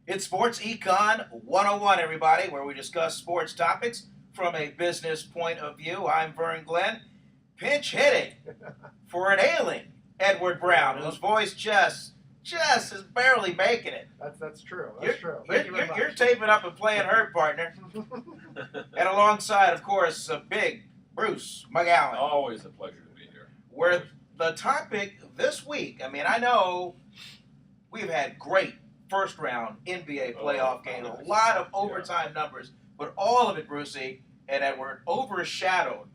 It's Sports Econ 101, everybody, where we discuss sports topics from a business point of view. I'm Vern Glenn, pinch hitting for an ailing Edward Brown, whose voice just is barely making it. That's true. You're, That's true. you're taping up and playing hurt, partner. And alongside, of course, big Bruce McGowan. Always a pleasure to be here. Where the topic this week, I know we've had great first round NBA playoff games, a lot of overtime numbers, but all of it, Brucey and Edward, overshadowed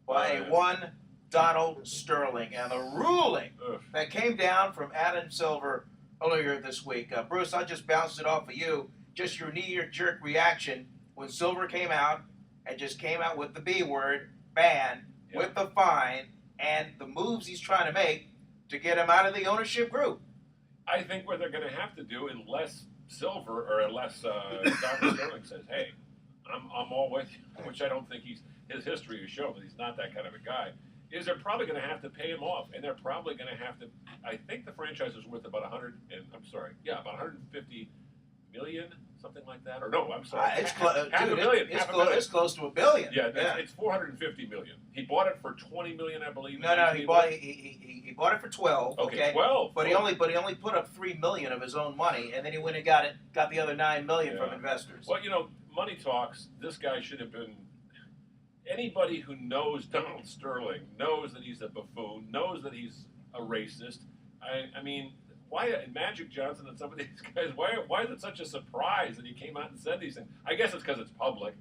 by one Donald Sterling and the ruling that came down from Adam Silver earlier this week. Bruce, I just bounced it off of you. Just your knee-jerk reaction when Silver came out and just came out with the B word, ban, with the fine, and the moves he's trying to make to get him out of the ownership group. I think what they're going to have to do, unless Silver or unless Dr. Sterling says, "Hey, I'm all with you," which I don't think his history has shown that he's not that kind of a guy, is they're probably going to have to pay him off, and they're probably going to have to. I think the franchise is worth about about 150 million, something like that. Or no, I'm sorry, half a million. It's close to $1 billion. Yeah, it's 450 million. He bought it for 20 million, I believe. No, he bought it for 12. Okay, 12. But he only put up 3 million of his own money, and then he went and got the other 9 million from investors. Well, money talks. This guy should have been. Anybody who knows Donald Sterling knows that he's a buffoon, knows that he's a racist. I mean, why Magic Johnson and some of these guys? Why is it such a surprise that he came out and said these things? I guess it's because it's public,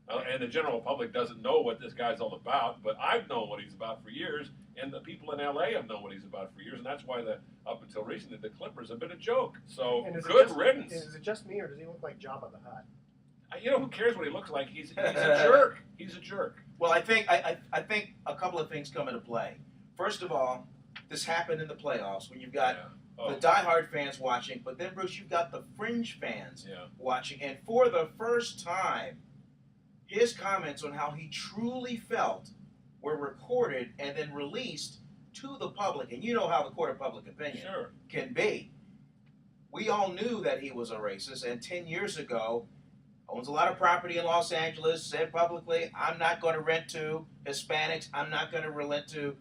and the general public doesn't know what this guy's all about. But I've known what he's about for years, and the people in LA have known what he's about for years, and that's why up until recently the Clippers have been a joke. So good riddance. Is it just me, or does he look like Jabba the Hutt? Who cares what he looks like? He's a jerk. He's a jerk. Well, I think a couple of things come into play. First of all, this happened in the playoffs when you've got the diehard fans watching, but then, Bruce, you've got the fringe fans watching. And for the first time, his comments on how he truly felt were recorded and then released to the public. And you know how the court of public opinion can be. We all knew that he was a racist, and 10 years ago, owns a lot of property in Los Angeles, said publicly, I'm not going to rent to Hispanics, I'm not going to relent to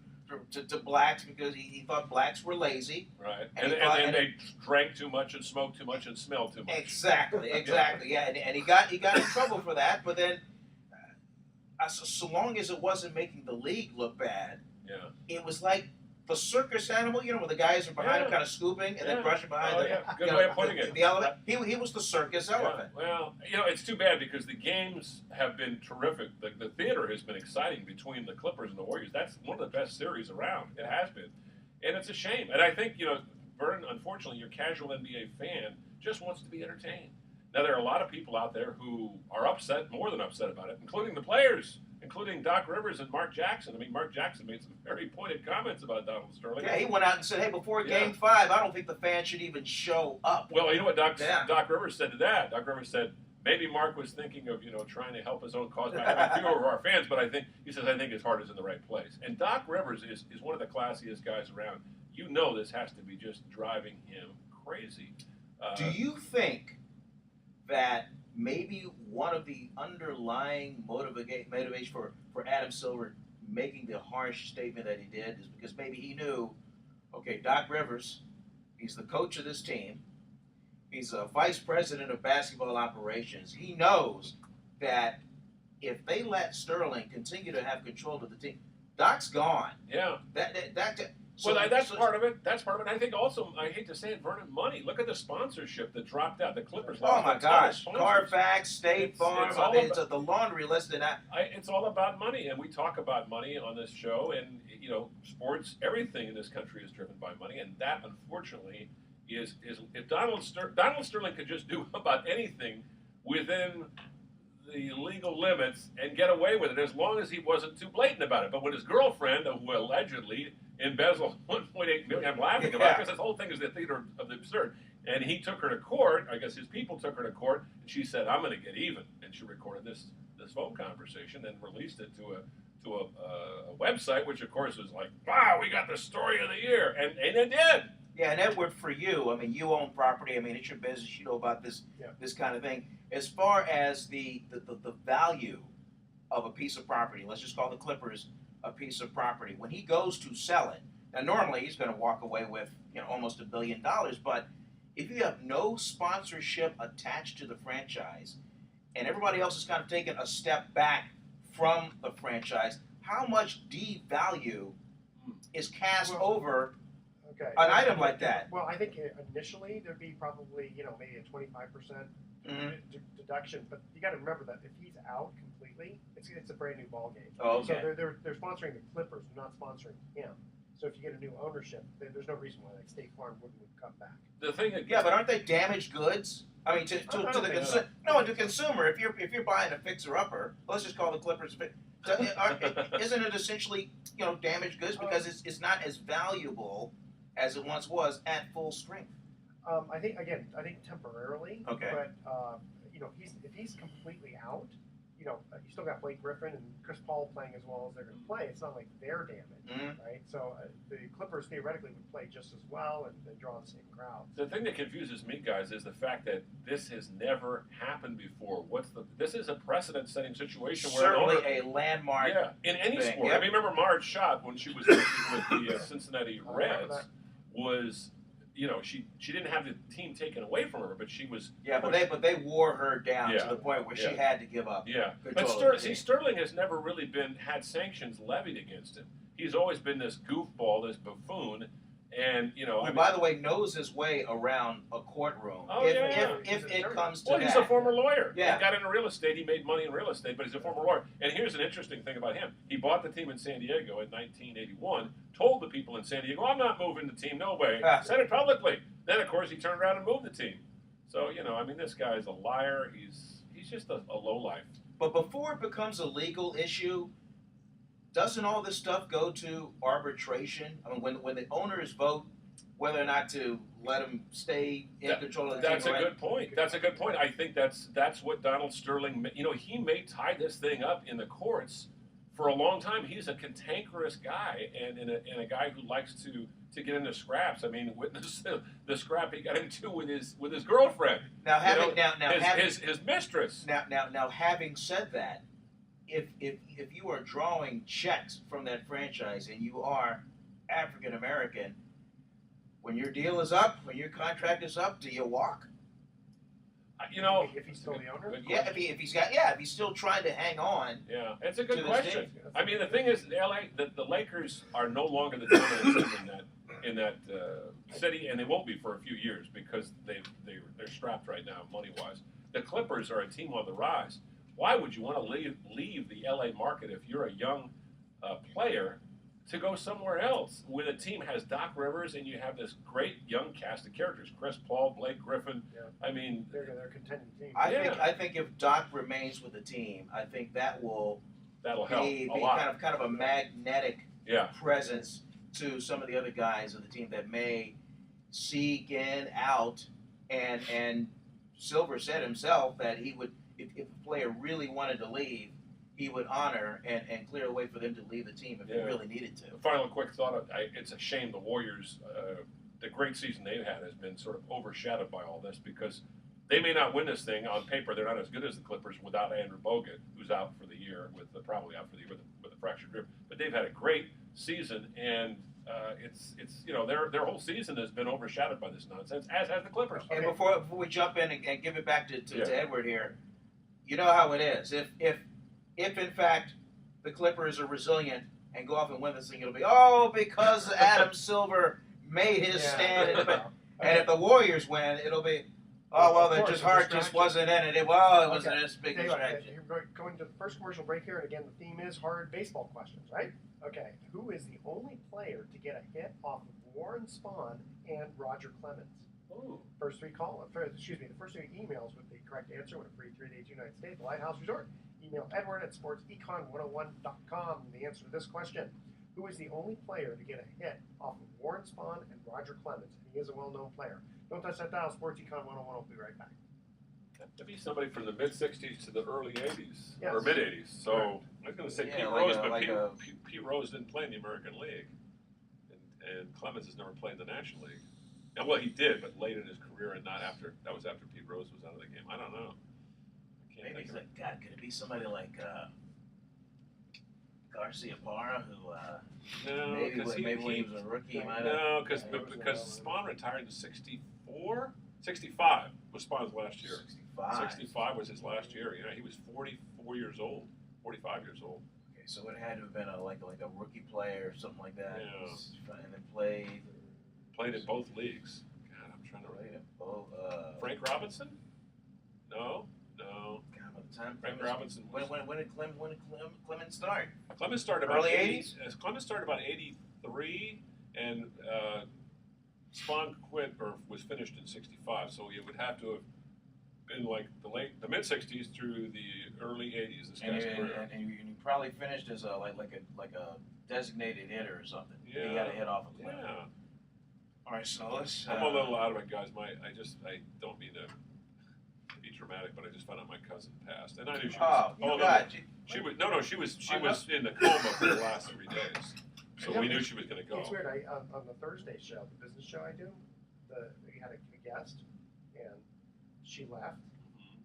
blacks because he thought blacks were lazy. Right. And they drank too much and smoked too much and smelled too much. Exactly. Yeah. And he got in trouble for that, but then so long as it wasn't making the league look bad, it was like the circus animal, where the guys are behind him kind of scooping and then brushing behind Good way of putting it. The elephant. He was the circus elephant. Well, it's too bad because the games have been terrific. The theater has been exciting between the Clippers and the Warriors. That's one of the best series around. It has been. And it's a shame. And I think, Vern, unfortunately, your casual NBA fan just wants to be entertained. Now, there are a lot of people out there who are upset, more than upset about it, including the players, including Doc Rivers and Mark Jackson. I mean, Mark Jackson made some very pointed comments about Donald Sterling. Yeah, he went out and said, hey, before Game 5, I don't think the fans should even show up. Well, you know what Doc Rivers said to that? Doc Rivers said, maybe Mark was thinking of, trying to help his own cause by having fewer of our fans, but I think his heart is in the right place. And Doc Rivers is one of the classiest guys around. This has to be just driving him crazy. Do you think that maybe one of the underlying motivation for Adam Silver making the harsh statement that he did is because maybe he knew, okay, Doc Rivers, he's the coach of this team. He's a vice president of basketball operations. He knows that if they let Sterling continue to have control of the team, Doc's gone. Yeah. That's part of it. That's part of it. I think also, I hate to say it, Vernon, money. Look at the sponsorship that dropped out. The Clippers lost. Oh my gosh! Carfax, State Farm. It's the laundry list, and it's all about money, and we talk about money on this show. And sports, everything in this country is driven by money, and that, unfortunately, is if Donald Sterling could just do about anything within the legal limits and get away with it, as long as he wasn't too blatant about it. But when his girlfriend, who allegedly embezzled 1.8 million, I'm laughing about it because this whole thing is the theater of the absurd. And he took her to court. I guess his people took her to court, and she said, "I'm going to get even." And she recorded this phone conversation and released it to a website, which of course was like, "Wow, we got the story of the year," and it did. Yeah, and Edward, for you, I mean, you own property. I mean, it's your business. You know about this Yeah. this kind of thing. As far as the value of a piece of property, let's just call the Clippers a piece of property. When he goes to sell it, now normally he's going to walk away with almost $1 billion. But if you have no sponsorship attached to the franchise, and everybody else is kind of taking a step back from the franchise, how much devalue is cast over Okay. an item like that? Well, I think initially there'd be probably maybe a 25% deduction, but you got to remember that if he's out completely, it's a brand new ball game. Oh, okay. So they're sponsoring the Clippers, they're not sponsoring him. So if you get a new ownership, there's no reason why like State Farm wouldn't come back. The thing, Yeah, but aren't they damaged goods? I mean, to the consumer. No, to consumer. If you're buying a fixer upper, let's just call the Clippers. Isn't it essentially damaged goods because it's not as valuable as it once was at full strength? I think temporarily. Okay. But if he's completely out, you still got Blake Griffin and Chris Paul playing as well as they're going to play. It's not like they're damaged, right? So the Clippers theoretically would play just as well and draw the same crowd. The thing that confuses me, guys, is the fact that this has never happened before. This is a precedent-setting situation where certainly a landmark. Yeah, in any thing. sport. Yep. I mean, remember Marge Schott when she was with the Cincinnati Reds was. She didn't have the team taken away from her, but she was. Yeah, but they wore her down to the point where she had to give up. Yeah, but Sterling has never really had sanctions levied against him. He's always been this goofball, this buffoon, and who, by the way, knows his way around a courtroom. Oh, if it comes to that. Well, he's a former lawyer. Yeah. He got into real estate. He made money in real estate, but he's a former lawyer. And here's an interesting thing about him. He bought the team in San Diego in 1981, told the people in San Diego, I'm not moving the team, no way. Said it publicly. Then, of course, he turned around and moved the team. So, this guy's a liar. He's just a lowlife. But before it becomes a legal issue, doesn't all this stuff go to arbitration? I mean, when the owners vote whether or not to let him stay in control of the team. That's a good point. That's a good point. I think that's what Donald Sterling, he may tie this thing up in the courts for a long time. He's a cantankerous guy and a guy who likes to get into scraps. I mean, witness the scrap he got into with his girlfriend. Now his mistress. Now having said that, if you are drawing checks from that franchise and you are African American, when your deal is up, when your contract is up, do you walk? If he's still the owner? Yeah, if he's still trying to hang on. Yeah, it's a good question. I mean, the thing is, the Lakers are no longer the dominant team in that city, and they won't be for a few years because they're strapped right now, money-wise. The Clippers are a team on the rise. Why would you want to leave the LA market if you're a young player to go somewhere else when a team has Doc Rivers and you have this great young cast of characters, Chris Paul, Blake Griffin. Yeah. I mean, they're a contending team. I think if Doc remains with the team, I think that'll help a lot. Kind of a magnetic presence to some of the other guys of the team that may seek in out. And Silver said himself that he would, if a player really wanted to leave, he would honor and clear a way for them to leave the team if they really needed to. Final quick thought, it's a shame the Warriors, the great season they've had has been sort of overshadowed by all this because they may not win this thing. On paper, they're not as good as the Clippers without Andrew Bogut, who's out for the year, probably out for the year with a fractured rib. But they've had a great season, and it's their whole season has been overshadowed by this nonsense, as has the Clippers. And before we jump in and give it back to Edward here, you know how it is. If in fact the Clippers are resilient and go off and win this thing, it'll be because Adam Silver made his stand. And if the Warriors win, it'll be just heart just wasn't in it. It was this big distraction. We're going to the first commercial break here, and again the theme is hard baseball questions, right? Okay, who is the only player to get a hit off of Warren Spahn and Roger Clemens? Ooh. The first three emails with the correct answer with a free 3-day 2-night stay at the Lighthouse Resort. Email Edward at sportsecon101.com. The answer to this question: who is the only player to get a hit off of Warren Spahn and Roger Clemens? And he is a well-known player. Don't touch that dial. Sports Econ 101 will be right back. That'd be somebody from the mid-'60s to the early '80s, yes. or mid-'80s. So I was going to say Pete Rose, but Pete Rose didn't play in the American League, and Clemens has never played in the National League. And well, he did, but late in his career and not after. That was after Pete Rose was out of the game. I don't know. Maybe he's like, God, could it be somebody like Garcia Parra, who No, maybe because when he was a rookie, he might have. No, because Spahn retired in 64? 65 was Spahn's last year. 65 was his last year. You know, he was 44 years old, 45 years old. Okay, so it had to have been like a rookie player or something like that. Yeah. And then played in both leagues. God, I'm trying to in both. Frank Robinson? No. God, by the time Frank Robinson. When did Clemens start? Clemens started about Early 80s? Clemens started about 83, and Spahn quit or was finished in 65. So it would have to have been like the mid 60s through the early 80s. This guy's career. And you probably finished as a designated hitter or something. Yeah. You got to hit off a clip. Yeah. All right, so let's. I'm a little out of it, guys. I don't mean to be dramatic, but I just found out my cousin passed, and I knew she was. She was in the coma for the last 3 days, so we knew she was going to go. It's weird. On the Thursday show, the business show I do, we had a guest, and she left.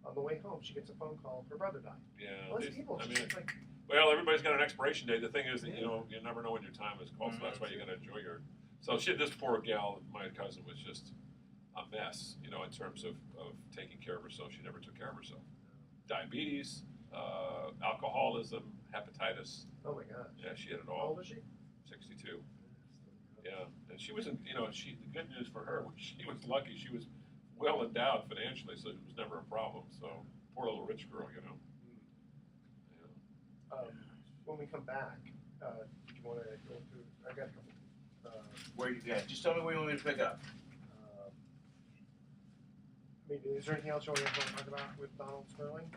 On the way home, she gets a phone call. Her brother died. Yeah. Well, these people, like. Well, everybody's got an expiration date. The thing is that you never know when your time is called, so that's why you got to enjoy your. So this poor gal, my cousin, was just a mess, in terms of taking care of herself. She never took care of herself. Diabetes, alcoholism, hepatitis. Oh my gosh. Yeah, she had it all. How old is she? 62. Yeah, and she wasn't, the good news for her was she was lucky. She was well endowed financially, so it was never a problem. So poor little rich girl, Yeah. When we come back, do you want to go through? I got a couple. Where you got? Just tell me where you want me to pick up. Maybe is there anything else you want to talk about with Donald Sterling?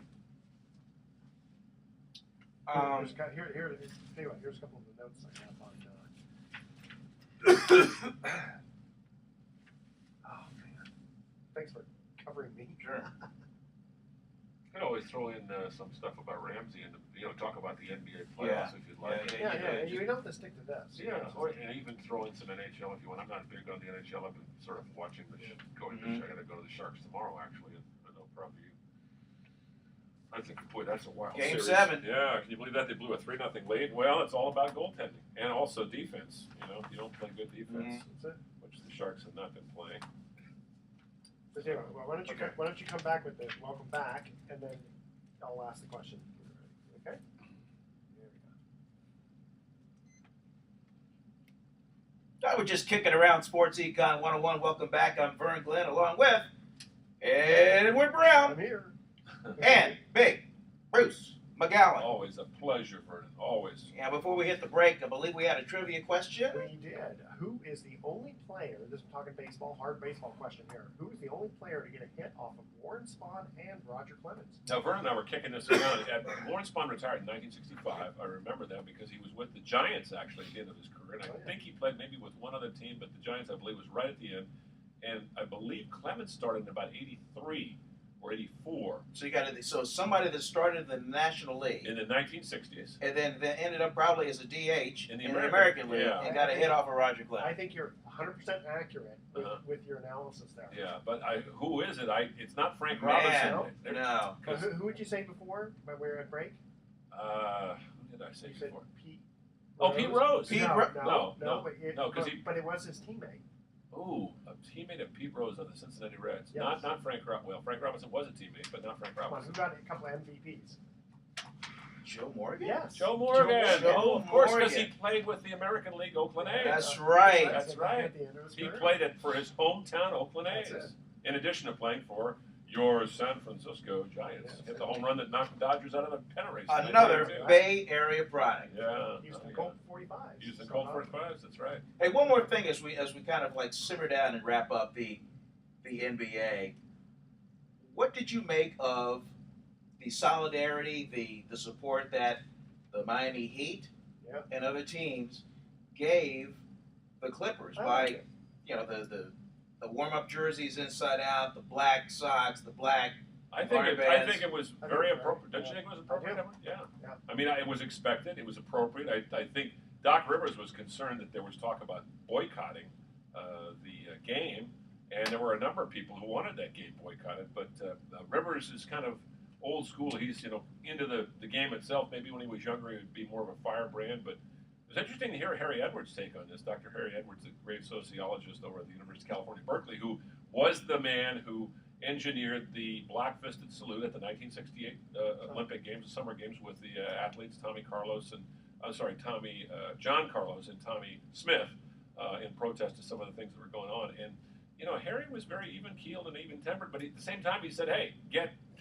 Here's a couple of the notes I have on. Oh man, thanks for covering me. Sure. You could always throw in some stuff about Ramsey and talk about the NBA playoffs if you'd like. Yeah. You don't have to stick to this. Yeah, and even throw in some NHL if you want. I'm not big on the NHL. I've been sort of watching I got to go to the Sharks tomorrow actually, and I know probably. I think, boy, that's a wild Game series. 7. Yeah, can you believe that they blew a 3-0 lead? Well, it's all about goaltending and also defense. You don't play good defense, which the Sharks have not been playing. So, well, why don't you come back with this? Welcome back, and then I'll ask the question. Okay. There we go. I was just kicking around Sports Econ 101. Welcome back. I'm Vern Glenn, along with Edward Brown. I'm here. And Big Bruce McGowan. Always a pleasure, Vernon. Always. Yeah, before we hit the break, I believe we had a trivia question. We did. Who is the only player, this is talking baseball, hard baseball question here. Who is the only player to get a hit off of Warren Spahn and Roger Clemens? Now, Vernon and I were kicking this around. Warren Spahn retired in 1965. I remember that because he was with the Giants, actually, at the end of his career. And I think he played maybe with one other team, but the Giants, I believe, was right at the end. And I believe Clemens started in about 83. Or 84. So somebody that started in the National League in the 1960s, and then ended up probably as a DH in the American League, and got a hit off of Roger Clemens. I think you're 100% accurate with your analysis there. Yeah, but who is it? It's not Frank Robinson. No. Who would you say before when we were at break? Who did I say before? Pete Rose. Pete Rose. No, but it was his teammate. Ooh, a teammate of Pete Rose of the Cincinnati Reds. Yes. Not Frank Robinson. Well, Frank Robinson was a teammate, but not Frank Robinson. Who got a couple of MVPs? Joe Morgan? Yes. Joe Morgan. Joe of course, because he played with the American League Oakland A's. That's right. That's right. He played it for his hometown Oakland A's. In addition to playing for your San Francisco Giants. Hit the home run that knocked the Dodgers out of the pennant race. Another Bay Area product. Yeah. Houston Colt 45s. Houston Colt 45s, that's right. Hey, one more thing as we kind of like simmer down and wrap up the NBA. What did you make of the solidarity, the support that the Miami Heat and other teams gave the Clippers by the warm-up jerseys inside out, the black socks, the black I think it was very appropriate. Don't you think it was appropriate? Yeah. I mean, it was expected. It was appropriate. I think Doc Rivers was concerned that there was talk about boycotting the game And there were a number of people who wanted that game boycotted, but Rivers is kind of old school. He's into the game itself. Maybe when he was younger, he would be more of a firebrand. But it was interesting to hear Harry Edwards' take on this. Dr. Harry Edwards, a great sociologist over at the University of California, Berkeley, who was the man who engineered the black-fisted salute at the 1968 Olympic Games, the Summer Games, with the athletes John Carlos and Tommy Smith in protest to some of the things that were going on. And Harry was very even-keeled and even-tempered, but at the same time he said, "Hey,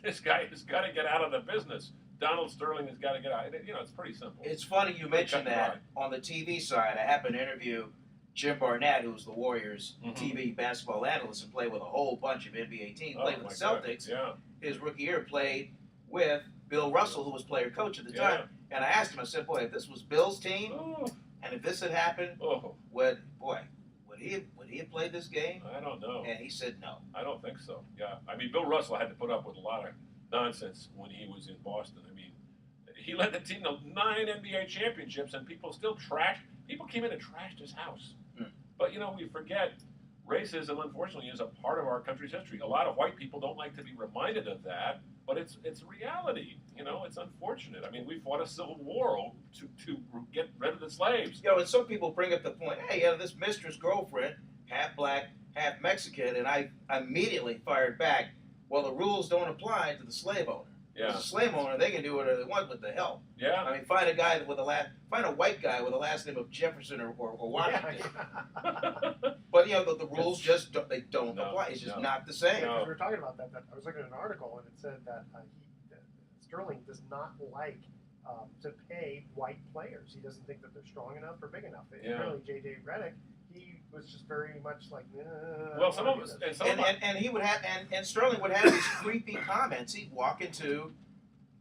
this guy has got to get out of the business. Donald Sterling has got to get out." It's pretty simple. It's funny you mentioned that. On the TV side, I happened to interview Jim Barnett, who's the Warriors' TV basketball analyst and played with a whole bunch of NBA teams. Played with the Celtics. Yeah. His rookie year played with Bill Russell, who was player-coach at the time. And I asked him, I said, boy, if this was Bill's team, and if this had happened, would he have played this game? I don't know. And he said no. I don't think so. Yeah. I mean, Bill Russell had to put up with a lot of nonsense when he was in Boston. I mean, he led the team to 9 NBA championships, and people came in and trashed his house. But, we forget racism, unfortunately, is a part of our country's history. A lot of white people don't like to be reminded of that, but it's reality. It's unfortunate. I mean, we fought a civil war to get rid of the slaves. And some people bring up the point, hey, this mistress girlfriend, half black, half Mexican, and I immediately fired back, well, the rules don't apply to the slave owner. Yeah. As a slave owner, they can do whatever they want with the hell. Yeah. I mean, find a white guy with a last name of Jefferson or Washington. But the rules just don't apply. It's just not the same. We were talking about that. I was looking at an article and it said that Sterling does not like to pay white players. He doesn't think that they're strong enough or big enough. Apparently, J.J. Redick, he was just very much like, well, some of us, and he would have, and Sterling would have these creepy comments. He'd walk into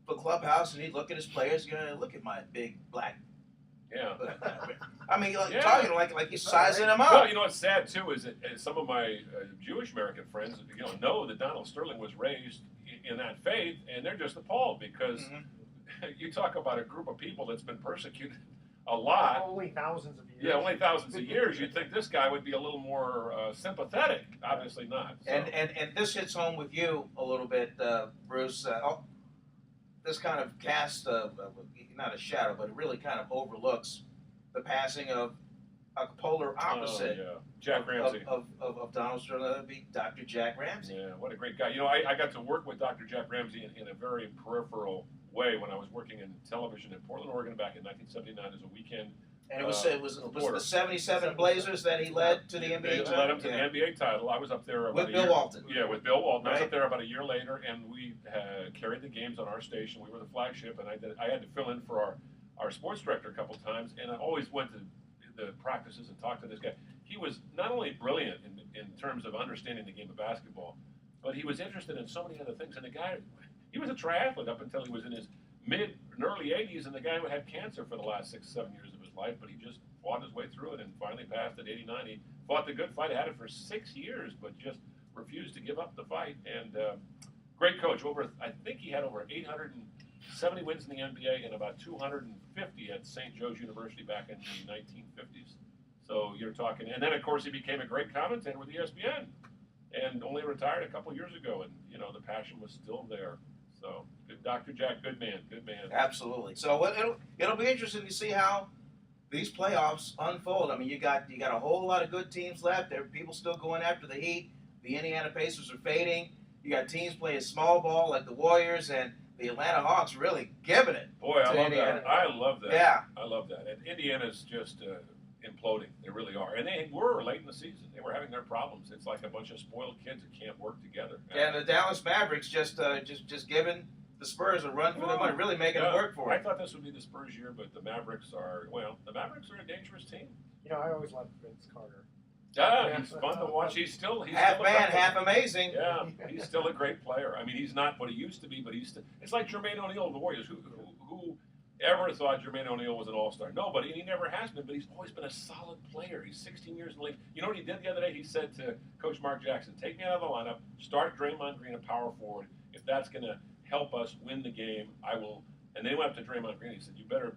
the clubhouse and he'd look at his players, look at my big black. Yeah. I mean, talking like he's sizing them up. Well, what's sad too is that some of my Jewish American friends, know that Donald Sterling was raised in that faith, and they're just appalled because you talk about a group of people that's been persecuted a lot. Only thousands of years. Yeah, only thousands of years. You'd think this guy would be a little more sympathetic. Obviously not. So. And this hits home with you a little bit, Bruce. This kind of casts not a shadow, but it really kind of overlooks the passing of a polar opposite. Jack Ramsey. Of Donald Sterling. That would be Dr. Jack Ramsey. Yeah, what a great guy. I got to work with Dr. Jack Ramsey in a very peripheral way when I was working in television in Portland, Oregon back in 1979 as a weekend. And it was the 77 Blazers that he led to the NBA title? Led him to the NBA title. I was up there with Bill Walton. Yeah, with Bill Walton. Right. I was up there about a year later, and we carried the games on our station. We were the flagship, and I had to fill in for our sports director a couple times, and I always went to the practices and talked to this guy. He was not only brilliant in terms of understanding the game of basketball, but he was interested in so many other things. And the guy, he was a triathlete up until he was in his mid and early 80s, and the guy had cancer for the last 6-7 years of his life, but he just fought his way through it and finally passed at 89. He fought the good fight, had it for 6 years, but just refused to give up the fight. And great coach. I think he had over 870 wins in the NBA and about 250 at St. Joe's University back in the 1950s. So you're talking, and then of course he became a great commentator with ESPN, and only retired a couple years ago, and the passion was still there. So good, Dr. Jack, good man. Absolutely. So it'll be interesting to see how these playoffs unfold. I mean, you got a whole lot of good teams left. There are people still going after the Heat. The Indiana Pacers are fading. You got teams playing small ball like the Warriors, and the Atlanta Hawks really giving it. Boy, I love that. I love that. Yeah. I love that. And Indiana's just imploding. They really are. And they were late in the season. They were having their problems. It's like a bunch of spoiled kids that can't work together. Yeah, and the Dallas Mavericks just giving the Spurs a run for their money, really making it work for them. I thought this would be the Spurs year, but the Mavericks are a dangerous team. I always loved Vince Carter. Yeah, he's fun to watch. He's still half man, half amazing. Yeah, he's still a great player. I mean, he's not what he used to be, but he's still. It's like Jermaine O'Neal of the Warriors. Who ever thought Jermaine O'Neal was an all-star? Nobody, and he never has been, but he's always been a solid player. He's 16 years in the league. You know what he did the other day? He said to Coach Mark Jackson, take me out of the lineup, start Draymond Green at power forward. If that's going to help us win the game, I will. And they went up to Draymond Green. He said, you better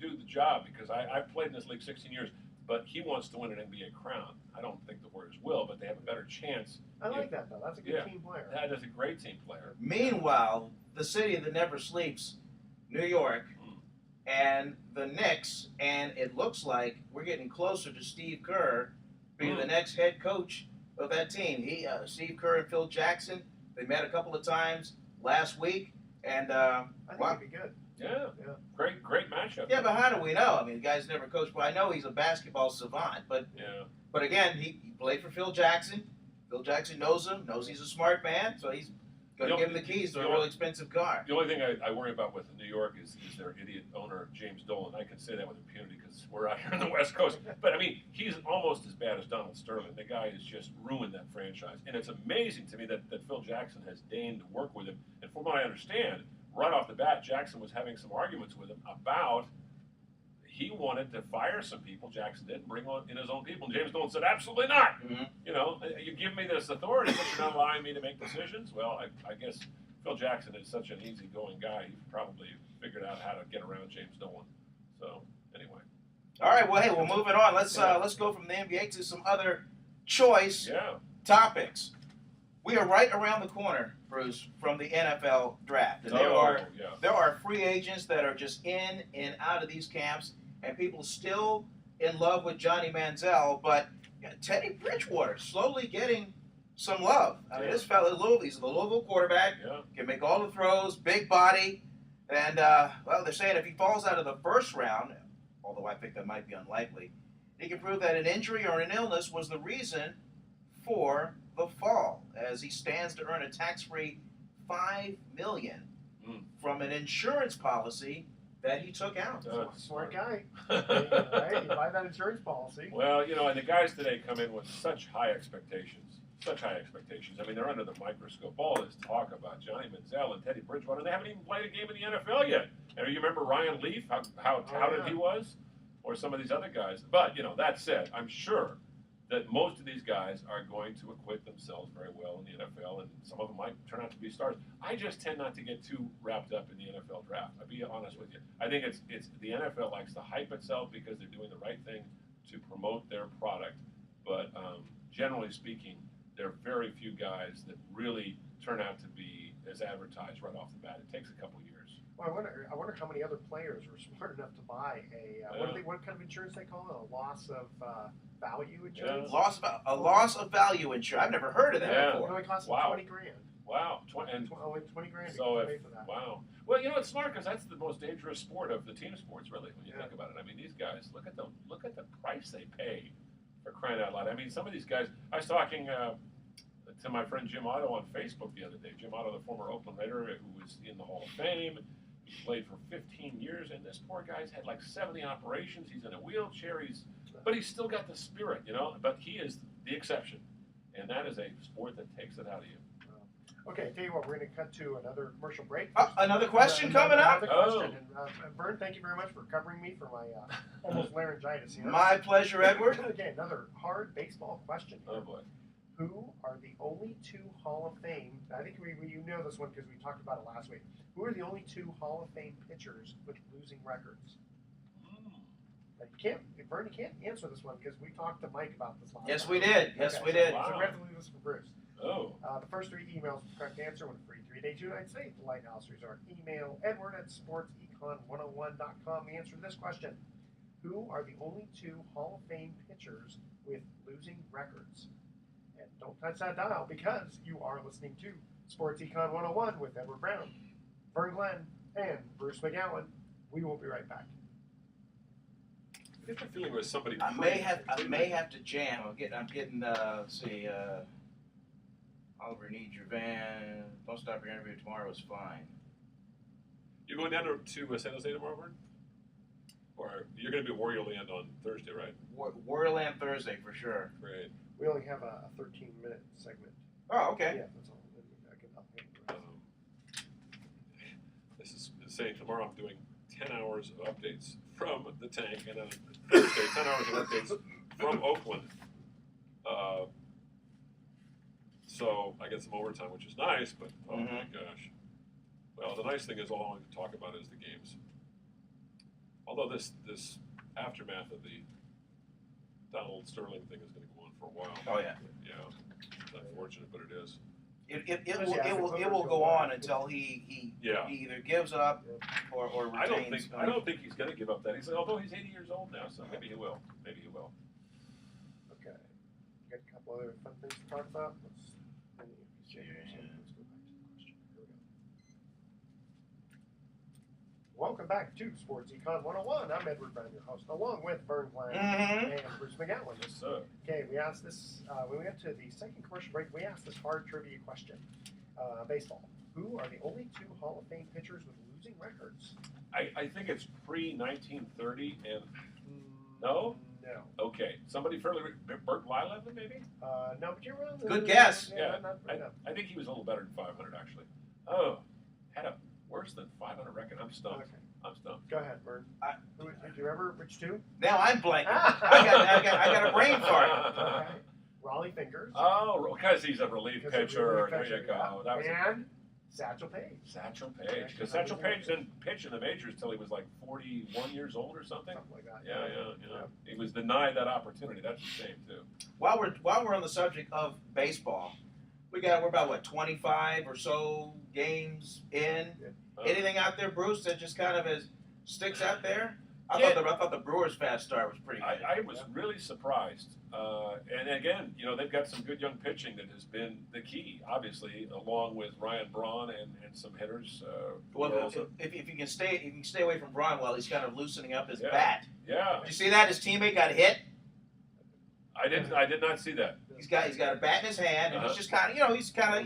do the job, because I've played in this league 16 years. but he wants to win an NBA crown. I don't think the Warriors will, but they have a better chance. I like that, though. That's a good team player. That is a great team player. Meanwhile, the city that never sleeps, New York, and the Knicks, and it looks like we're getting closer to Steve Kerr being the next head coach of that team. Steve Kerr and Phil Jackson, they met a couple of times last week, and I think it'd be good. Yeah. Great matchup. Yeah, but how do we know? I mean, the guy's never coached. Well, I know he's a basketball savant, but again, he played for Phil Jackson. Phil Jackson knows him, knows he's a smart man, so he's going to give him the keys to a real expensive car. The only thing I worry about with New York is their idiot owner, James Dolan. I can say that with impunity because we're out here on the West Coast. But, I mean, he's almost as bad as Donald Sterling. The guy has just ruined that franchise. And it's amazing to me that Phil Jackson has deigned to work with him. And from what I understand, right off the bat, Jackson was having some arguments with him about he wanted to fire some people. Jackson didn't bring in his own people. And James Dolan said, absolutely not. Mm-hmm. You know, you give me this authority, but you're not allowing me to make decisions. Well, I guess Phil Jackson is such an easygoing guy. He probably figured out how to get around James Dolan. So, anyway. All right, well, hey, we're moving on. Let's go from the NBA to some other choice topics. We are right around the corner, Bruce, from the NFL draft. And there are free agents that are just in and out of these camps, and people still in love with Johnny Manziel, but Teddy Bridgewater slowly getting some love. I mean, this fella, he's a Louisville quarterback, can make all the throws, big body, and, well, they're saying if he falls out of the first round, although I think that might be unlikely, he can prove that an injury or an illness was the reason for the fall, as he stands to earn a tax-free $5 million from an insurance policy that he took out. Smart guy. Right? You buy that insurance policy. Well, you know, and the guys today come in with such high expectations. Such high expectations. I mean, they're under the microscope. All this talk about Johnny Manziel and Teddy Bridgewater, they haven't even played a game in the NFL yet. And you remember Ryan Leaf, how touted he was? Or some of these other guys. But, you know, that said, I'm sure that most of these guys are going to acquit themselves very well in the NFL, and some of them might turn out to be stars. I just tend not to get too wrapped up in the NFL draft. I'll be honest with you. I think it's the NFL likes to hype itself because they're doing the right thing to promote their product. But generally speaking, there are very few guys that really turn out to be as advertised right off the bat. It takes a couple years. Well, I wonder how many other players were smart enough to buy what kind of insurance they call it? A loss of value insurance? A loss of value insurance. I've never heard of that before. It only costs $20,000. Wow. Only $20,000 so to pay for that. Wow. Well, you know, it's smart because that's the most dangerous sport of the team sports, really, when you think about it. I mean, these guys, look at the price they pay for crying out loud. I mean, some of these guys, I was talking to my friend Jim Otto on Facebook the other day. Jim Otto, the former Oakland Raider who was in the Hall of Fame. He played for 15 years, and this poor guy's had like 70 operations. He's in a wheelchair. But he's still got the spirit, you know. But he is the exception, and that is a sport that takes it out of you. Okay, tell you what, we're going to cut to another commercial break. Another question coming up. Question. And Vern, thank you very much for covering me for my almost laryngitis here. My pleasure, Edward. Okay, another hard baseball question here. Oh boy. Who are the only two Hall of Fame? I think you know this one because we talked about it last week. Who are the only two Hall of Fame pitchers with losing records? Vern, you can't answer this one because we talked to Mike about this last time. Yes, we did. So we have to leave this for Bruce. Oh. The first three emails with the correct answer win a free 3-day United States Lighthouse Resort. Email edward@sportsecon101.com. The answer to this question: who are the only two Hall of Fame pitchers with losing records? And don't touch that dial because you are listening to Sports Econ 101 with Edward Brown, Vern Glenn, and Bruce McGowan. We will be right back. I get the feeling it was somebody. I may have to jam. I'm getting. Let's see. Oliver, need your van. Don't stop your interview tomorrow. Is fine. You're going down to San Jose tomorrow, Vern? Or you're going to be at Warrior Land on Thursday, right? Warrior Land Thursday for sure. Great. We only have a 13-minute segment. Oh, okay. Yeah, that's all. This is saying tomorrow I'm doing 10 hours of updates from the tank, and then Thursday 10 hours of updates from Oakland. So I get some overtime, which is nice, but oh my gosh. Well, the nice thing is all I want to talk about is the games. Although this aftermath of the Donald Sterling thing is going to go on for a while. Oh yeah. Yeah. It's unfortunate, but it is. It will go on until he either gives up or retains. I don't think he's going to give up that. Although he's 80 years old now, so maybe he will. Maybe he will. Okay. Got a couple other fun things to talk about. Let's go back to the question. Here we go. Welcome back to Sports Econ 101. I'm Edward Brown, your host, along with Vern Glenn and Bruce McGowan. Yes, sir. Okay, we asked this, when we got to the second commercial break, we asked this hard trivia question. Baseball. Who are the only 2 Hall of Fame pitchers with losing records? I think it's pre-1930 and... No? No. Okay. Somebody fairly... Burt Lyleven, maybe? No, but you're wrong. Good guess. Yeah. No. I think he was a little better than 500, actually. Oh, had a worse than 500 record. I'm stumped. Okay. I'm stumped. Go ahead, Bert. Do you remember which 2? Now I'm blanking. I got a brain fart. Okay. Raleigh Fingers. Oh, because he's a relief pitcher. There you go. That was and Satchel Paige. Satchel Paige. Because Satchel Paige didn't pitch in the majors till he was like 41 years old or something. Something like that. Yeah. He was denied that opportunity. That's a shame, too. While we're on the subject of baseball, we're about what 25 or so games in. Anything out there, Bruce, that just kind of sticks out there? I thought the Brewers' fast start was pretty good. I was really surprised. And again, they've got some good young pitching that has been the key, obviously, along with Ryan Braun and some hitters. If you can stay away from Braun while he's kind of loosening up his bat. Yeah. Did you see that? His teammate got hit. I did not see that. He's got a bat in his hand, and he's just kind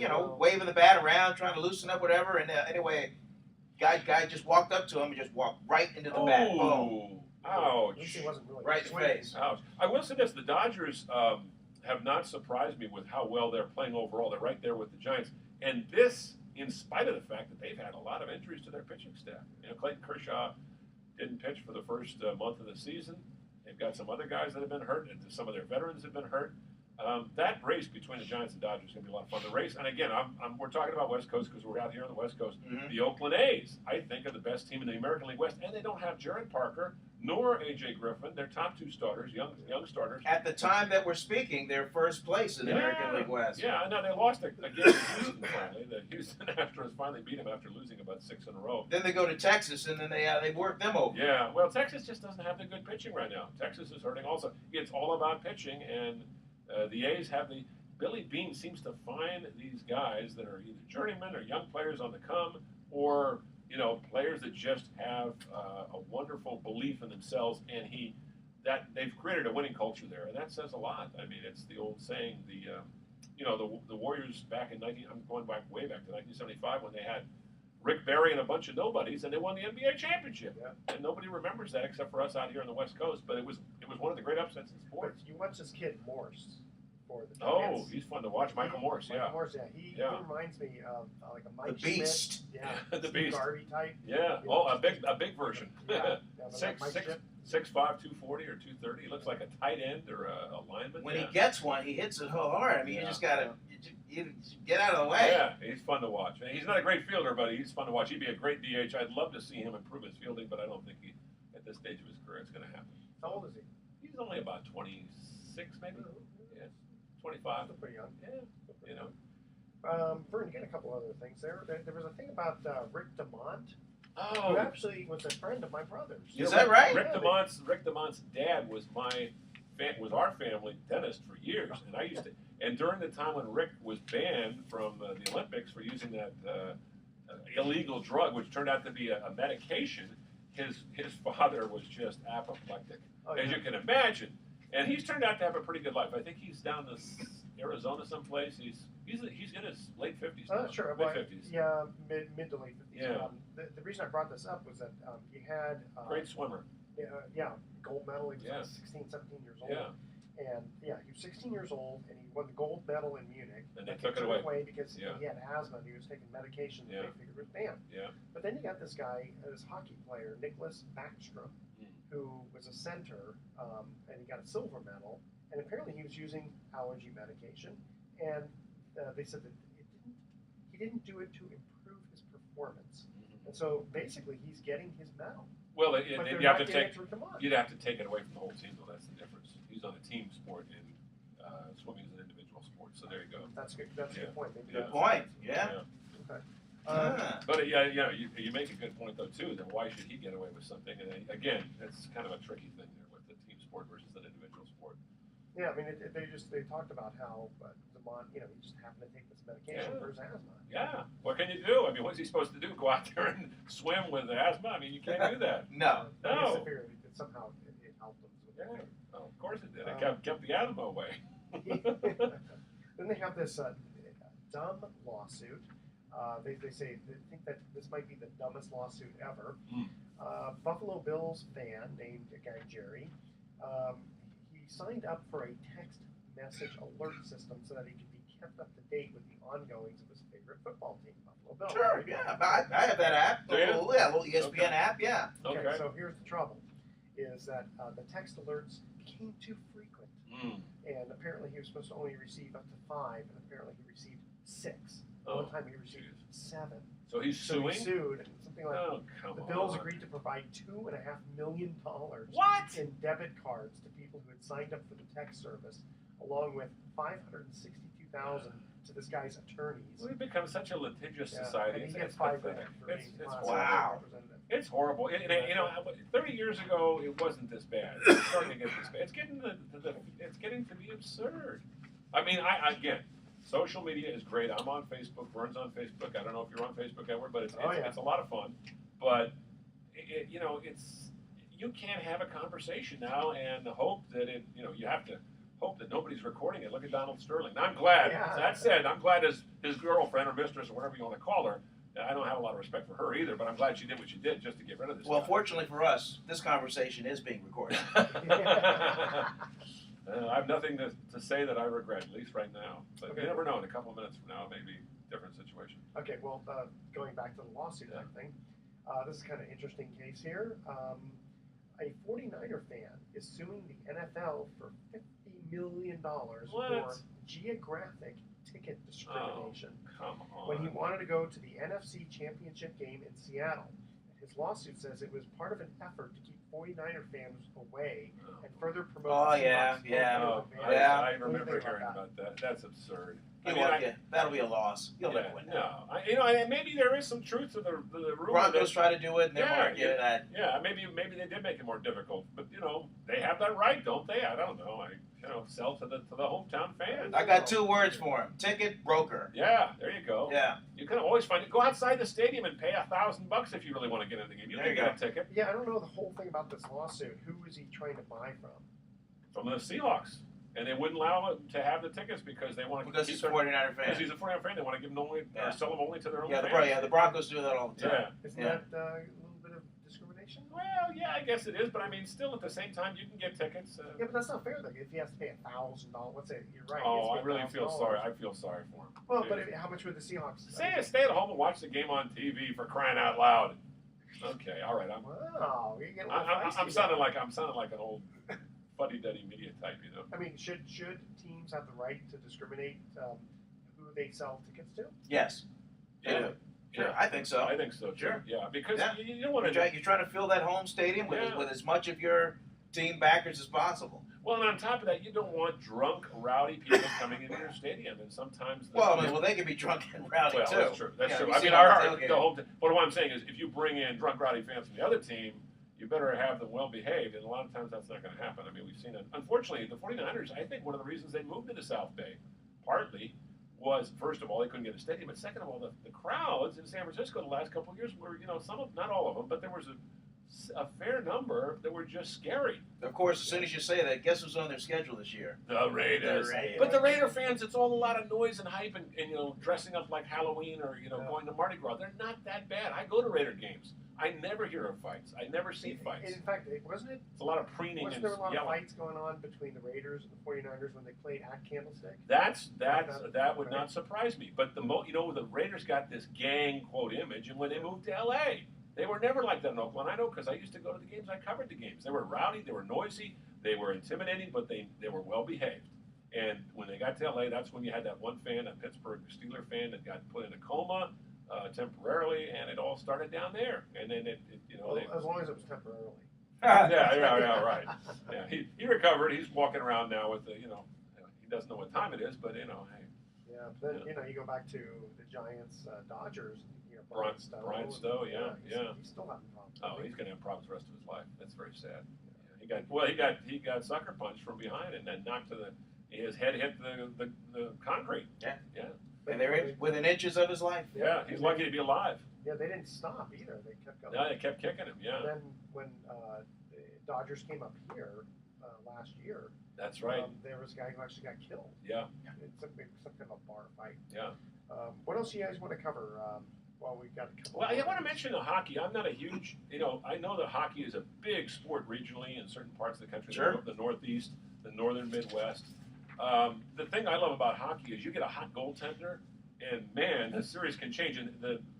of waving the bat around, trying to loosen up whatever. And anyway, guy just walked up to him and just walked right into the bat. Boom. Ouch. He wasn't really right in the face. Ouch. I will say this, the Dodgers have not surprised me with how well they're playing overall. They're right there with the Giants. And this, in spite of the fact that they've had a lot of injuries to their pitching staff. Clayton Kershaw didn't pitch for the first month of the season. They've got some other guys that have been hurt, and some of their veterans have been hurt. That race between the Giants and Dodgers is going to be a lot of fun. The race, and again, we're talking about West Coast because we're out here on the West Coast. Mm-hmm. The Oakland A's, I think, are the best team in the American League West, and they don't have Jared Parker nor A.J. Griffin. Their top 2 starters, young starters. At the time that we're speaking, they're first place in the American League West. Yeah, I know. They lost again to Houston finally. The Houston Astros finally beat them after losing about 6 in a row. Then they go to Texas, and then they work them over. Yeah, well, Texas just doesn't have the good pitching right now. Texas is hurting also. It's all about pitching, and the A's have Billy Beane seems to find these guys that are either journeymen or young players on the come, or players that just have a wonderful belief in themselves, and they've created a winning culture there, and that says a lot. I mean, it's the old saying, the Warriors back in I'm going way back to 1975 when they had Rick Barry and a bunch of nobodies, and they won the NBA championship. Yeah. And nobody remembers that except for us out here on the West Coast. But it was one of the great upsets in sports. But you watch this kid Morse for the Giants. Oh, he's fun to watch. Michael Morse, yeah. Michael Morse, yeah. He reminds me of like a Mike the Beast. Schmidt. Yeah, the Beast. Garvey type. Yeah. A big version. Yeah. 6'5", 240 or 230. He looks like a tight end or a lineman. When he gets one, he hits it hard. I mean, you just gotta get out of the way. Yeah, he's fun to watch. He's not a great fielder, but he's fun to watch. He'd be a great DH. I'd love to see him improve his fielding, but I don't think at this stage of his career, it's going to happen. How old is he? He's only about 26, maybe. Yeah, 25. Still pretty young. Yeah, Vern, you got a couple other things there. There was a thing about Rick DeMont. Oh, who actually was a friend of my brother's. Is that right? Rick DeMont's dad was our family dentist for years, and and during the time when Rick was banned from the Olympics for using that illegal drug, which turned out to be a medication, his father was just apoplectic, as you can imagine, and he's turned out to have a pretty good life. I think he's down to Arizona someplace. He's in his late 50s now. Sure. Mid-50s. Yeah, mid to late 50s. Yeah. The reason I brought this up was that he had... great swimmer. Gold medal. He was like 16, 17 years old. Yeah. And, he was 16 years old, and he won the gold medal in Munich. And they took it away. Because he had asthma, and he was taking medication that they figured was banned. Yeah. But then you got this guy, this hockey player, Nicholas Backstrom, who was a center, and he got a silver medal. And apparently he was using allergy medication. And they said that he didn't do it to improve his performance. And so basically he's getting his medal. Well, but you they're have not to getting take. it. Come on. You'd have to take it away from the whole team, though. That's the difference. He's on a team sport, and swimming is an individual sport. So there you go. That's good. That's a good point. Maybe Good that's- point. Yeah. Okay. But you make a good point though too. That why should he get away with something? And again, that's kind of a tricky thing there with the team sport versus an individual sport. Yeah, I mean, they talked about how Demont, he just happened to take this medication for his asthma. Yeah. What can you do? I mean, what's he supposed to do? Go out there and swim with asthma? I mean, you can't do that. No. I guess No. I figured it somehow it helped them. Yeah. Oh, of course it did. It kept the asthma away. Then they have this dumb lawsuit. They say they think that this might be the dumbest lawsuit ever. Buffalo Bills fan named a guy Jerry. He signed up for a text message alert system so that he could be kept up to date with the ongoings of his favorite football team, Buffalo Bills. Sure. Yeah. I have that app. Do you? A little ESPN app. Yeah. Okay. So here's the trouble: is that the text alerts became too frequent, and apparently he was supposed to only receive up to 5, and apparently he received 6. One time he received 7. So he's So suing. he sued something like. Oh, come The on. Bills agreed to provide $2.5 million What? in debit cards to people who had signed up for the text service, along with $562,000 to this guy's attorneys. We've become such a litigious Yeah, society. and he gets It's $5 pathetic. grand for It's being classified wow. representative. It's horrible. 30 years ago, it wasn't this bad. It's starting to get this bad. It's getting to be absurd. I mean, again, social media is great. I'm on Facebook. Vern's on Facebook. I don't know if you're on Facebook, Edward, but it's a lot of fun. But you can't have a conversation now and hope that you have to hope that nobody's recording it. Look at Donald Sterling. Now, I'm glad. Yeah. That said, I'm glad his girlfriend or mistress or whatever you want to call her. I don't have a lot of respect for her either, but I'm glad she did what she did just to get rid of this. Well, guy. fortunately for us, this conversation is being recorded. I have nothing to say that I regret, at least right now. But Okay. you never know. In a couple of minutes from now, it may be a different situation. Okay, well, going back to the lawsuit type thing, this is kind of an interesting case here. A 49er fan is suing the NFL for $50 million for geographic ticket discrimination Come on. when he wanted to go to the NFC Championship game in Seattle. His lawsuit says it was part of an effort to keep 49er fans away and further promote Oh, the yeah, Seahawks yeah. local Oh, advantage. I What do you remember think hearing that? about that. That's absurd. That'll be a loss. You'll never win that. No, and maybe there is some truth to the rumor. Broncos try to do it, and they weren't getting that. Yeah, maybe they did make it more difficult, but they have that right, don't they? I don't know. Sell to the hometown fans. I got 2 words for him: ticket broker. Yeah, there you go. Yeah. You can always find it. Go outside the stadium and pay $1,000 if you really want to get in the game. You There can you get a ticket Yeah, I don't know the whole thing about this lawsuit. Who is he trying to buy from? from the Seahawks, and they wouldn't allow him to have the tickets because they want to Because he's a 49er Because fan. he's a 49er fan, they want to give them only or sell them only to their own Yeah, fans. the Broncos do that all the time. Yeah. Isn't Yeah. that a little bit of discrimination? Well, yeah, I guess it is, but I mean, still at the same time, you can get tickets. Yeah, but that's not fair. Like, if he has to pay $1,000, let's say you're right. Oh, he I has to pay really feel $1,000. sorry. I feel sorry for him. Well, Jeez. but how much would the Seahawks? Stay at home and watch the game on TV for crying out loud. Okay, all right. Wow, you're getting a little feisty I'm sounding there. like an old fuddy-duddy media type, I mean, should teams have the right to discriminate who they sell tickets to? Yes. They Yeah. do. Sure, I think so. I think so too. Sure. Yeah, because Yeah. you don't want You're to. trying to fill that home stadium with as much of your team backers as possible. Well, and on top of that, you don't want drunk, rowdy people coming into your stadium, and sometimes. They can be drunk and rowdy Well, too. that's true. That's Yeah, true. you I see mean, them on our the the home. But what I'm saying is, if you bring in drunk, rowdy fans from the other team, you better have them well behaved, and a lot of times that's not going to happen. I mean, we've seen it. Unfortunately, the 49ers. I think one of the reasons they moved into South Bay, partly, was first of all they couldn't get a stadium, but second of all, the crowds in San Francisco the last couple of years were, some of, not all of them, but there was a fair number that were just scary. Of course, as soon as you say that, guess who's on their schedule this year? The Raiders. The Raiders. But the Raider fans, it's all a lot of noise and hype and dressing up like Halloween or, going to Mardi Gras. They're not that bad. I go to Raider games. I never hear of fights. I never see fights. In fact, wasn't it? It's a lot of preening Wasn't and there a lot yelling. of fights going on between the Raiders and the 49ers when they played at Candlestick? That would not surprise me. But the Raiders got this gang quote image, and when they moved to L.A., they were never like that in Oakland. I know because I used to go to the games. I covered the games. They were rowdy. They were noisy. They were intimidating, but they were well behaved. And when they got to L.A., that's when you had that one fan, a Pittsburgh Steeler fan, that got put in a coma. temporarily, and it all started down there. And then Well, as long as it was temporarily. yeah, right. Yeah, he recovered. He's walking around now with he doesn't know what time it is, but hey. Yeah, but then you go back to the Giants, Dodgers. Brian Stowe, yeah. He's still having problems. Oh, he's going to have problems the rest of his life. That's very sad. Yeah, he got sucker punched from behind and then knocked his head hit the concrete. Yeah. But and they're within inches of his life. Yeah, he's lucky to be alive. Yeah, they didn't stop either. They kept going. Yeah, they kept kicking him. Yeah. And then when the Dodgers came up here last year, that's right. There was a guy who actually got killed. Yeah. It's some kind of a bar fight. Yeah. What else do you guys want to cover? Well, we've got a couple. Well, I want to mention the hockey. I'm not a huge, I know that hockey is a big sport regionally in certain parts of the country. Sure. The Northeast, the Northern Midwest. The thing I love about hockey is you get a hot goaltender, and man, the series can change. And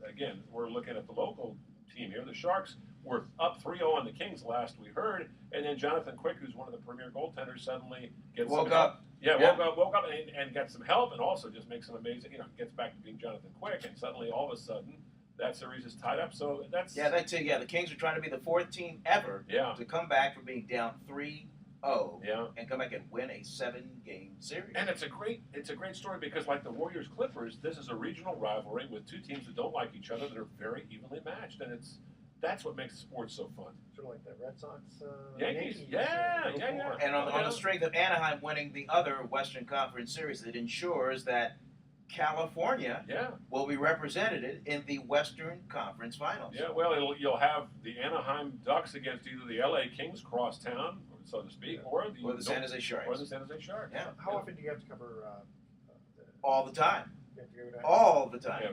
again, we're looking at the local team here. The Sharks were up 3-0 on the Kings last we heard, and then Jonathan Quick, who's one of the premier goaltenders, suddenly woke up and got some help, and also just makes some amazing. Gets back to being Jonathan Quick, and suddenly all of a sudden that series is tied up. So that's the Kings are trying to be the fourth team ever to come back from being down 3-0 and come back and win a 7-game series. And it's a great story because like the Warriors Clippers, this is a regional rivalry with two teams that don't like each other that are very evenly matched, and that's what makes sports so fun. Sort of like the Red Sox, Yankees. Yeah. And on the strength of Anaheim winning the other Western Conference series, it ensures that California will be represented in the Western Conference Finals. Yeah, well, you'll have the Anaheim Ducks against either the LA Kings cross town, so to speak, or the San Jose Sharks. Or the San Jose Sharks. Yeah. How often do you have to cover? All the time. All the time. Yeah,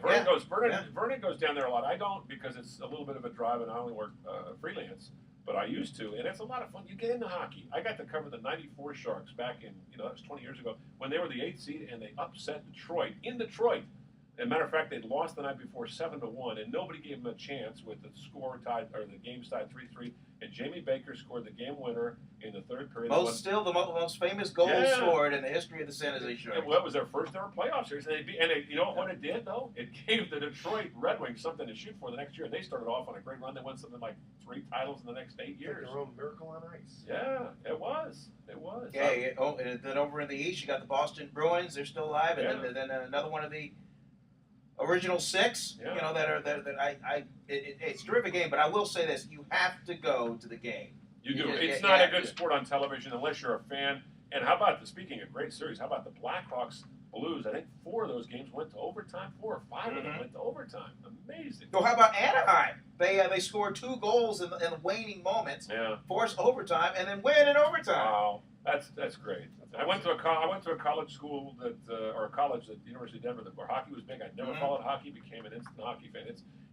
Vernon goes down there a lot. I don't because it's a little bit of a drive, and I only work freelance. But I used to, and it's a lot of fun. You get into hockey. I got to cover the '94 Sharks back in, that was 20 years ago, when they were the 8th seed, and they upset Detroit in Detroit. As a matter of fact, they'd lost the night before 7-1, and nobody gave them a chance with the score tied, or the game tied 3-3. And Jamie Baker scored the game winner in the third period. The most famous goal scored in the history of the San Jose Sharks. Well, it was their first ever playoff series. And you know what it did, though? It gave the Detroit Red Wings something to shoot for the next year. And they started off on a great run. They won something like 3 titles in the next 8 years. Like their own miracle on ice. Yeah, it was. It was. Yeah, and then over in the East, you got the Boston Bruins. They're still alive. And then another one of the original 6, it's a terrific game. But I will say this, you have to go to the game. You do. It's not a good sport on television unless you're a fan. And how about speaking of great series, how about the Blackhawks Blues? I think 4 of those games went to overtime. 4 or 5 of them went to overtime. Amazing. So how about Anaheim? They scored 2 goals in the waning moments, force overtime, and then win in overtime. Wow, that's great. I went to a college school or a college at the University of Denver where hockey was big. I'd never followed hockey, became an instant hockey fan.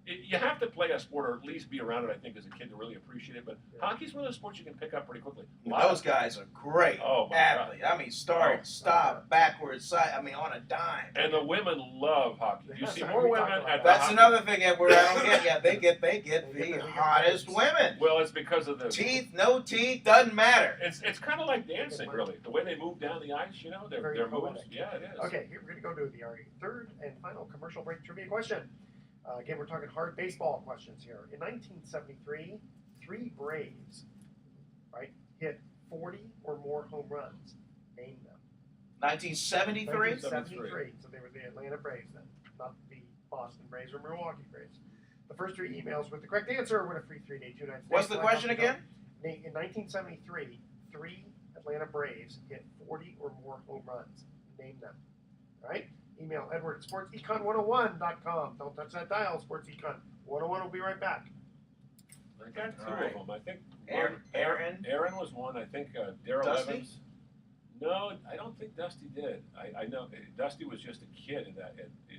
You have to play a sport or at least be around it, I think, as a kid to really appreciate it. But hockey's one of those sports you can pick up pretty quickly. Those guys are great athletes. I mean, stop, backwards, side. I mean, on a dime. And the women love hockey. You see more women at the That's hockey. another thing that I don't get. Yeah, they get the hottest women. Well, it's because of the teeth, no teeth, doesn't matter. It's kind of like dancing, really. The way they move down the ice, their moves. Yeah, it is. Okay, here we're going to go to our third and final commercial break trivia question. Again, we're talking hard baseball questions here. In 1973, 3 Braves, hit 40 or more home runs. Name them. 1973? 1973. So they were the Atlanta Braves then, not the Boston Braves or Milwaukee Braves. The first 3 emails with the correct answer win a free 3-day 2-night stay. What's the question again? In 1973, 3 Atlanta Braves hit 40 or more home runs. Name them. All right? Email Edward at sportsecon101.com. Don't touch that dial, SportsEcon 101 will be right back. I got 2 of them. I think Aaron was one. I think Darrell Evans. No, I don't think Dusty did. I know Dusty was just a kid in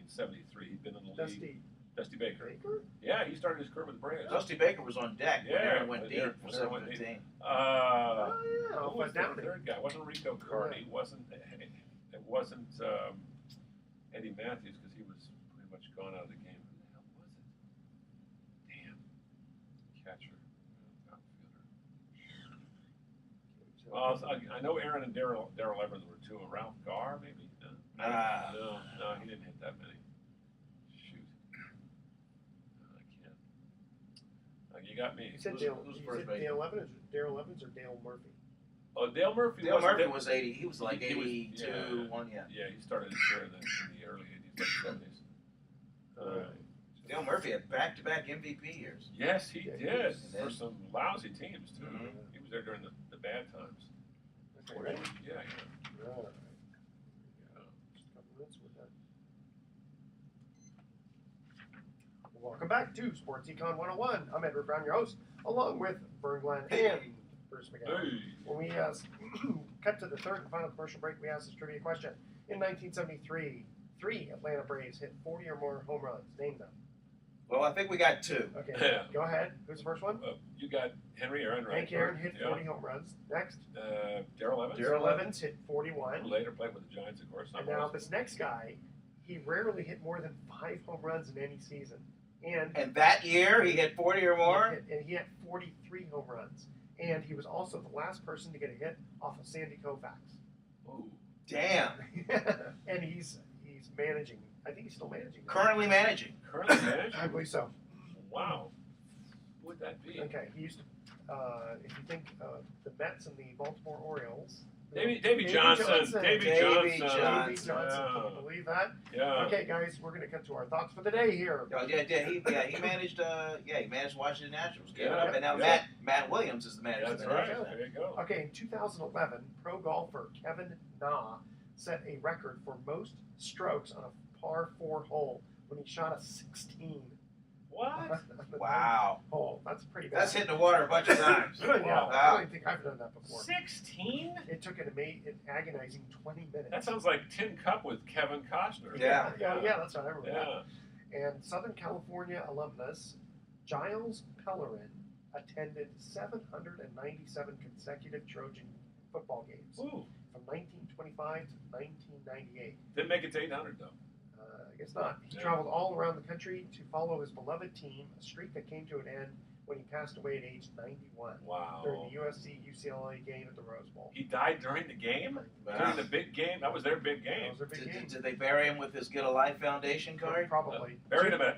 '73. He'd been in the league. Dusty Baker. Yeah, he started his career with the Braves. Dusty Baker was on deck. Yeah, Aaron went deep for 17. Who was the third guy? It wasn't Rico Carney. It wasn't Eddie Matthews because he was pretty much gone out of the game. Who the hell was it? Damn. Catcher. Outfielder. Well, I know Aaron and Darrell Evans were 2. Ralph Garr, maybe? No, he didn't hit that many. Shoot. You got me. You said Who's- Dale. who's You first said base? Dale Evans, Daryl Evans, or Dale Murphy? Oh, Dale Murphy. Dale Murphy Dale- was 80. He was like He was- 82, yeah. 1, yeah. Yeah, he started his career in the early 80s, late 70s. Dale Murphy had back-to-back MVP years. Yes, he Yeah, did. was. For some lousy teams, too. Mhm. He was there during the bad times. Okay, ready? Yeah. All right. Just a couple minutes with that. Welcome back to Sports Econ 101. I'm Edward Brown, your host, along with Vern Glenn and Bruce McGowan. Hey. When we cut to the third and final commercial break, we asked this trivia question. In 1973, 3 Atlanta Braves hit 40 or more home runs. Name them. Well, I think we got 2. Okay, Yeah. go ahead. Who's the first one? You got Henry Aaron, right? Hank Aaron hit Yeah. 40 home runs. Next, Darrell Evans. Daryl Evans hit 41. Who later played with the Giants, of course. And now this next guy, he rarely hit more than 5 home runs in any season. And that year, he hit 40 or more? he had 43 home runs. And he was also the last person to get a hit off of Sandy Koufax. Ooh. Damn. And he's managing. I think he's still managing. Currently managing. Currently managed? I believe so. Wow. Who would that be? Okay, he used to, if you think the Mets and the Baltimore Orioles. Davy Davey Johnson. Davy Davey Johnson. Davey Johnson. Can you believe that? Yeah. Okay, guys, we're going to cut to our thoughts for the day here. Oh, he managed. He managed Washington Nationals. Gave it Yeah, up, and now yeah. Matt Williams is the manager. That's of the right. Nationals. There you go. Okay, in 2011, pro golfer Kevin Na set a record for most strokes on a par 4 hole when he shot a 16. What? on the Wow, ninth hole. That's pretty bad. that's hitting the water a bunch of times. Yeah, Wow. I don't think I've done that before. 16? It took an agonizing 20 minutes. That sounds like Tin Cup with Kevin Costner. Yeah. Yeah, that's what I remember. Yeah. And Southern California alumnus Giles Pellerin attended 797 consecutive Trojan football games Ooh. from 1925 to 1998. Didn't make it to 800, though. I guess not. He Yeah. traveled all around the country to follow his beloved team, a streak that came to an end when he passed away at age 91 Wow. during the USC-UCLA game at the Rose Bowl. He died during the game? Wow. During the big game? That was their big That game. was a big game. Did they bury him with his Get a Life Foundation card? Probably. Buried him in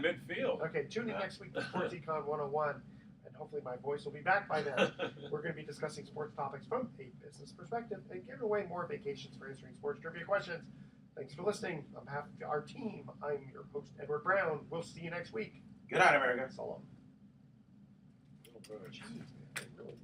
midfield. Okay, tune in Yeah. next week to Sports Econ 101, and hopefully my voice will be back by then. We're going to be discussing sports topics from a business perspective and giving away more vacations for answering sports trivia questions. Thanks for listening. On behalf of our team, I'm your host, Edward Brown. We'll see you next week. Good night, America. So long. Little bird. Jeez, man, I really